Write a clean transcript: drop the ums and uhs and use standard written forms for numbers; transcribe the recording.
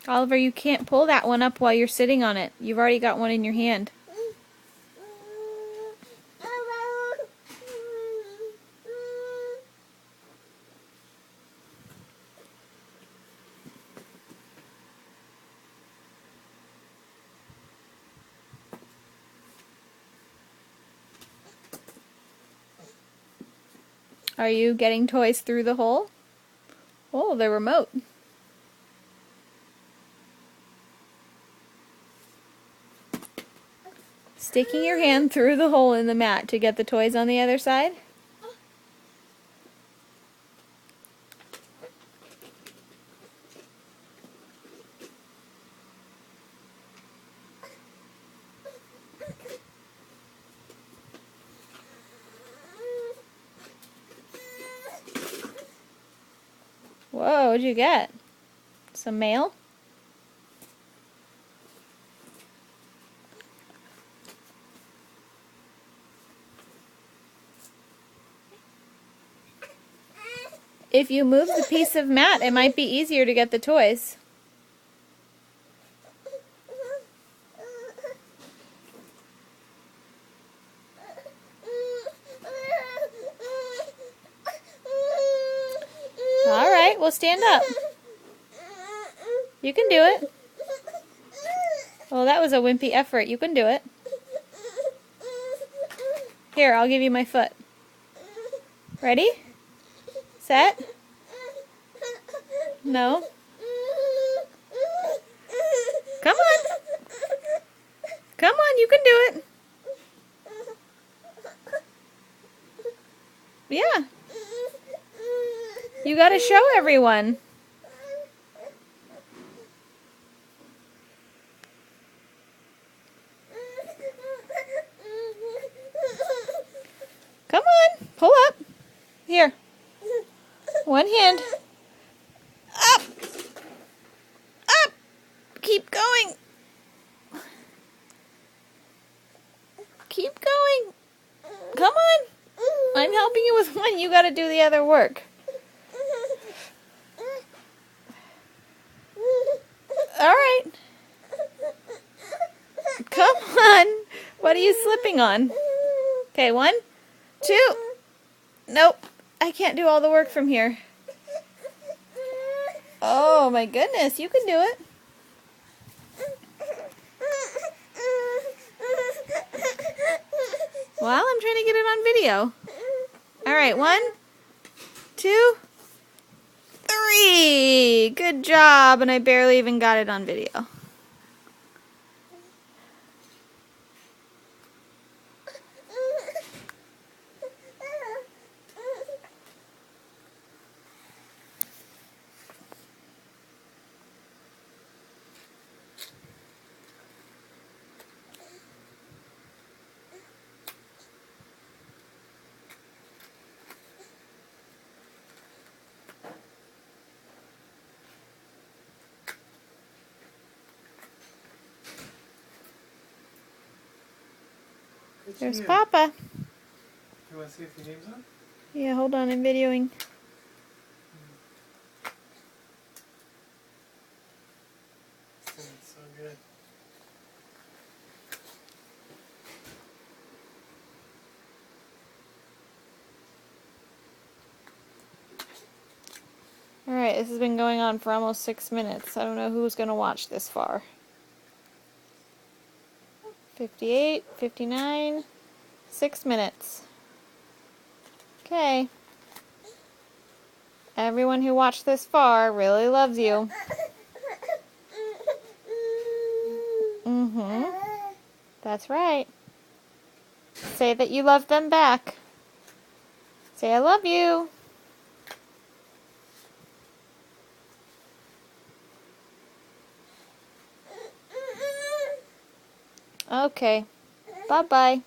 Oliver, you can't pull that one up while you're sitting on it. You've already got one in your hand. Are you getting toys through the hole? Oh, the remote. Sticking your hand through the hole in the mat to get the toys on the other side? Whoa, what'd you get? Some mail? If you move the piece of mat, it might be easier to get the toys. Alright, well stand up. You can do it. Well, that was a wimpy effort. You can do it. Here, I'll give you my foot. Ready? Set? No? Come on. Come on, you can do it. Yeah. You gotta show everyone. Come on, pull up. Here. One hand. Up. Up. Keep going. Keep going. Come on. I'm helping you with one. You gotta do the other work. Alright. Come on. What are you slipping on? Okay, 1, 2. Nope. I can't do all the work from here. Oh my goodness, you can do it. Well, I'm trying to get it on video. Alright, 1, 2, 3. Good job, and I barely even got it on video. There's Papa. You want to see if your name's on? Yeah, hold on, I'm videoing. That's so good. Alright, this has been going on for almost 6 minutes. I don't know who's going to watch this far. 58, 59, 6 minutes. Okay. Everyone who watched this far really loves you. That's right. Say that you love them back. Say I love you. Okay. Bye-bye.